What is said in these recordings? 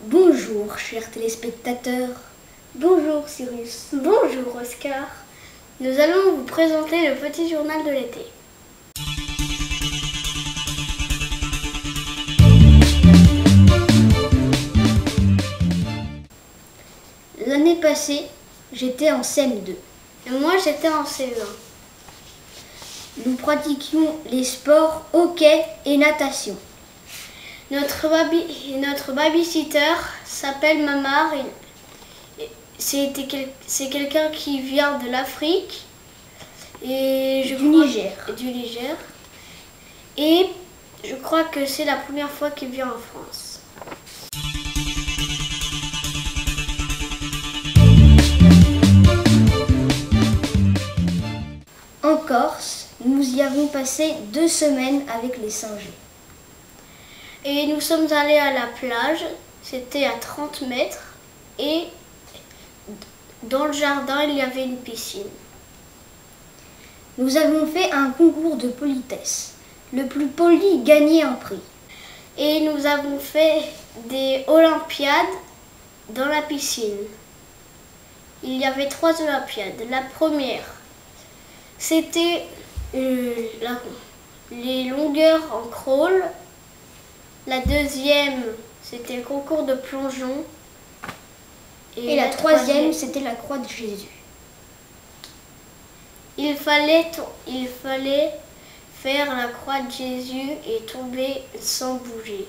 Bonjour, chers téléspectateurs. Bonjour Cyrus. Bonjour Oscar. Nous allons vous présenter le petit journal de l'été. L'année passée, j'étais en CM2. Et moi j'étais en CE1. Nous pratiquions les sports hockey et natation. Notre babysitter s'appelle Mamar. C'est quelqu'un qui vient de l'Afrique et du Niger. Et je crois que c'est la première fois qu'il vient en France. En Corse, nous y avons passé 2 semaines avec les singes. Et nous sommes allés à la plage, c'était à 30 mètres et dans le jardin il y avait une piscine. Nous avons fait un concours de politesse. Le plus poli gagnait un prix. Et nous avons fait des olympiades dans la piscine. Il y avait 3 olympiades. La première, c'était les longueurs en crawl. La deuxième, c'était le concours de plongeon. Et la troisième, c'était la croix de Jésus. Il fallait faire la croix de Jésus et tomber sans bouger.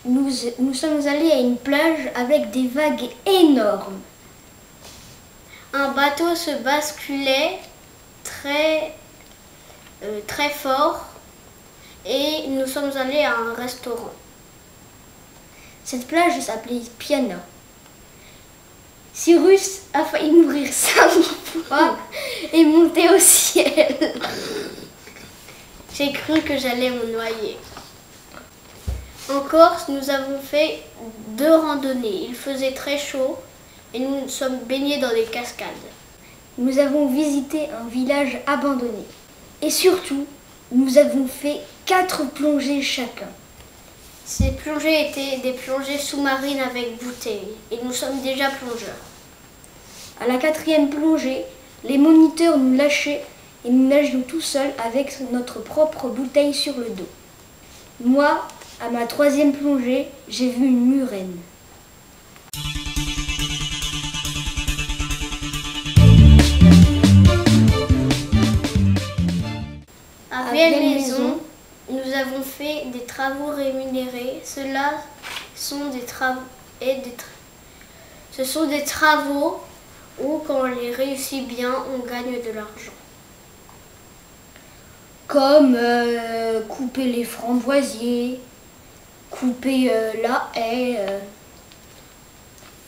Nous sommes allés à une plage avec des vagues énormes. Un bateau se basculait très fort et nous sommes allés à un restaurant. Cette plage s'appelait Piana. Cyrus a failli mourir 5 fois et monter au ciel. J'ai cru que j'allais me noyer. En Corse, nous avons fait 2 randonnées. Il faisait très chaud et nous nous sommes baignés dans des cascades. Nous avons visité un village abandonné. Et surtout, nous avons fait 4 plongées chacun. Ces plongées étaient des plongées sous-marines avec bouteilles et nous sommes déjà plongeurs. À la 4e plongée, les moniteurs nous lâchaient et nous nagions tout seuls avec notre propre bouteille sur le dos. Moi, à ma 3e plongée, j'ai vu une murène. À Vieille Maison, nous avons fait des travaux rémunérés. Cela sont des travaux ce sont des travaux où, quand on les réussit bien, on gagne de l'argent. Comme couper les framboisiers, couper la haie,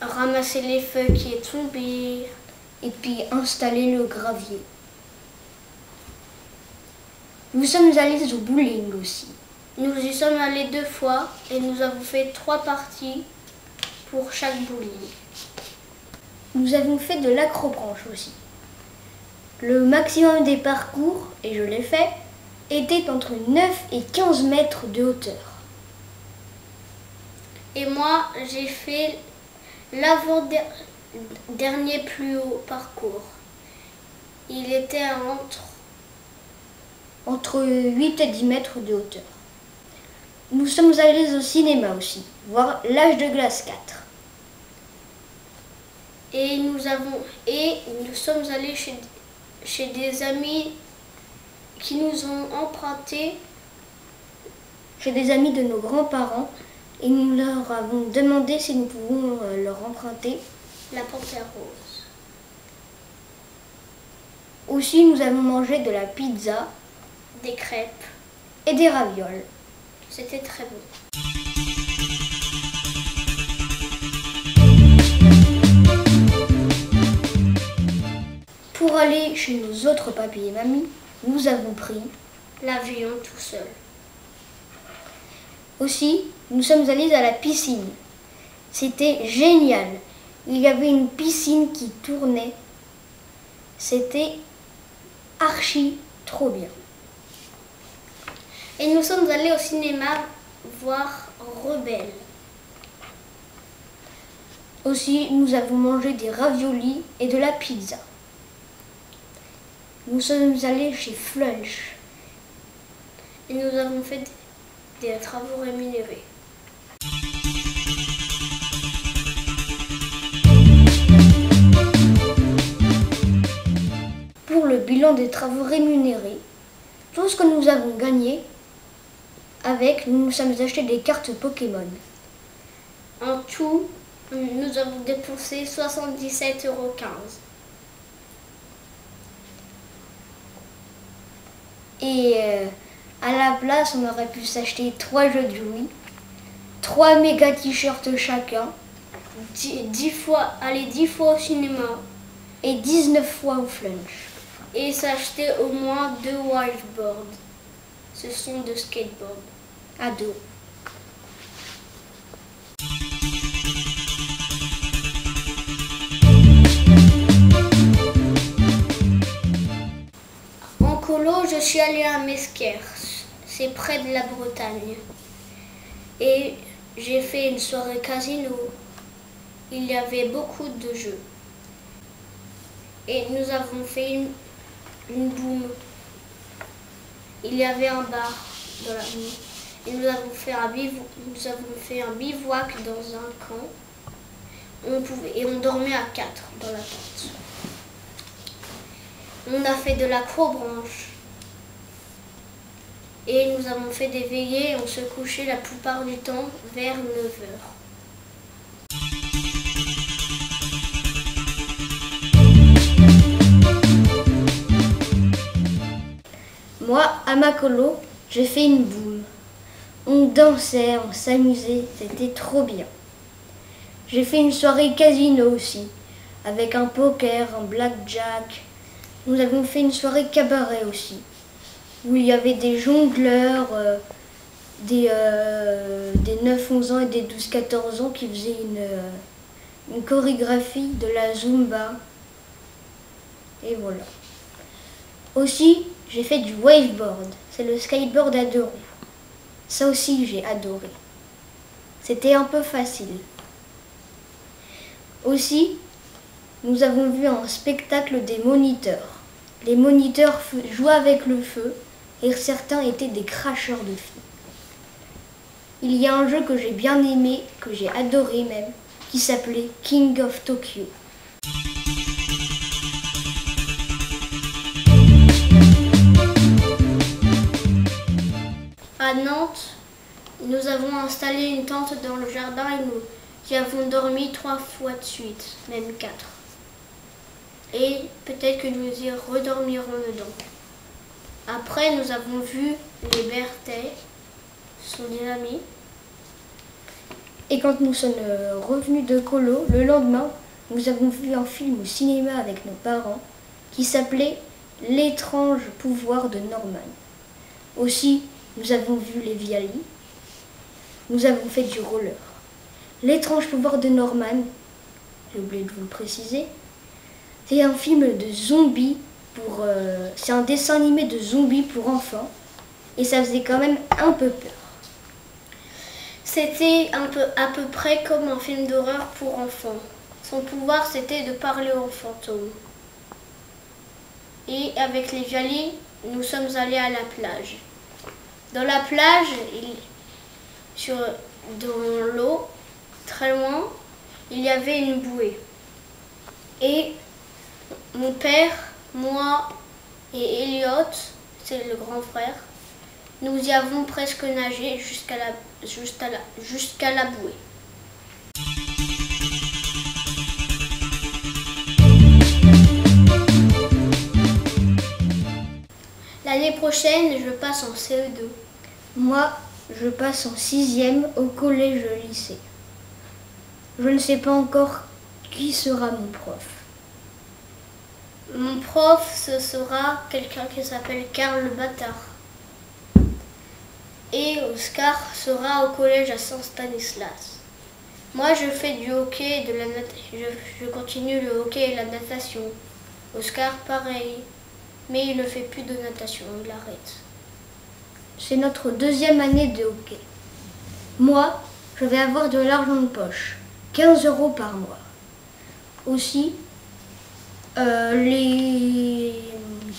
ramasser les feuilles qui est tombées et puis installer le gravier. Nous sommes allés au bowling aussi. Nous y sommes allés 2 fois et nous avons fait 3 parties pour chaque bowling. Nous avons fait de l'acrobranche aussi. Le maximum des parcours, et je l'ai fait, était entre 9 et 15 mètres de hauteur. Et moi, j'ai fait l'avant-dernier plus haut parcours. Il était entre 8 et 10 mètres de hauteur. Nous sommes allés au cinéma aussi, voir L'Âge de glace 4. Et nous sommes allés chez des amis qui nous ont emprunté. Chez des amis de nos grands-parents, et nous leur avons demandé si nous pouvons leur emprunter La Panthère Rose. Aussi, nous avons mangé de la pizza, des crêpes et des ravioles. C'était très bon. Pour aller chez nos autres papis et mamies, nous avons pris l'avion tout seul. Aussi, nous sommes allés à la piscine. C'était génial. Il y avait une piscine qui tournait. C'était archi trop bien. Et nous sommes allés au cinéma voire rebelle. Aussi, nous avons mangé des raviolis et de la pizza. Nous sommes allés chez Flunch. Et nous avons fait des travaux rémunérés. Pour le bilan des travaux rémunérés, tout ce que nous avons gagné avec, nous nous sommes achetés des cartes Pokémon. En tout, nous avons dépensé 77,15 €. Et à la place, on aurait pu s'acheter 3 jeux de Wii, 3 méga t-shirts chacun, 10 fois au cinéma et 19 fois au Flunch. et s'acheter au moins 2 waveboards. Ce sont de skateboards. À 2. En colo, je suis allée à Mesquer, c'est près de la Bretagne. Et j'ai fait une soirée casino. Il y avait beaucoup de jeux. Et nous avons fait une boum. Il y avait un bar dans la nuit. Et nous avons fait un bivouac dans un camp. Et on dormait à 4 dans la tente. On a fait de l'acrobranche. Et nous avons fait des veillées et on se couchait la plupart du temps vers 9 h. Moi, à ma colo, j'ai fait une boum. On dansait, on s'amusait, c'était trop bien. J'ai fait une soirée casino aussi, avec un poker, un blackjack. Nous avons fait une soirée cabaret aussi, où il y avait des jongleurs, des 9-11 ans et des 12-14 ans qui faisaient une chorégraphie de la Zumba. Et voilà. Aussi, j'ai fait du waveboard. C'est le skateboard à 2 roues. Ça aussi, j'ai adoré. C'était un peu facile. Aussi, nous avons vu un spectacle des moniteurs. Les moniteurs jouaient avec le feu et certains étaient des cracheurs de feu. Il y a un jeu que j'ai bien aimé, que j'ai adoré même, qui s'appelait King of Tokyo. À Nantes, nous avons installé une tente dans le jardin et nous y avons dormi 3 fois de suite, même 4. Et peut-être que nous y redormirons dedans. Après, nous avons vu les Berthet, sont des amis. Et quand nous sommes revenus de colo, le lendemain, nous avons vu un film au cinéma avec nos parents qui s'appelait L'étrange pouvoir de Norman. Aussi, nous avons vu les Viali. Nous avons fait du roller. L'étrange pouvoir de Norman, j'ai oublié de vous le préciser, c'est un film de zombies c'est un dessin animé de zombies pour enfants et ça faisait quand même un peu peur. C'était à peu près comme un film d'horreur pour enfants. Son pouvoir, c'était de parler aux fantômes. Et avec les Viali, nous sommes allés à la plage. Dans la plage, dans l'eau, très loin, il y avait une bouée. Et mon père, moi et Elliot, c'est le grand frère, nous y avons presque nagé jusqu'à la bouée. L'année prochaine, je passe en CE2. Moi, je passe en 6e au collège-lycée. Je ne sais pas encore qui sera mon prof. Mon prof, ce sera quelqu'un qui s'appelle Karl le Bâtard. Et Oscar sera au collège à Saint-Stanislas. Moi, je fais du hockey et je continue le hockey et la natation. Oscar, pareil. Mais il ne fait plus de natation, il arrête. C'est notre 2e année de hockey. Moi, je vais avoir de l'argent de poche, 15 € par mois. Aussi, les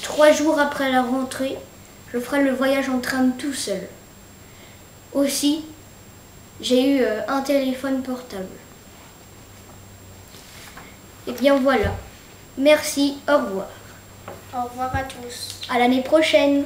3 jours après la rentrée, je ferai le voyage en tram tout seul. Aussi, j'ai eu un téléphone portable. Et bien voilà. Merci, au revoir. Au revoir à tous. À l'année prochaine.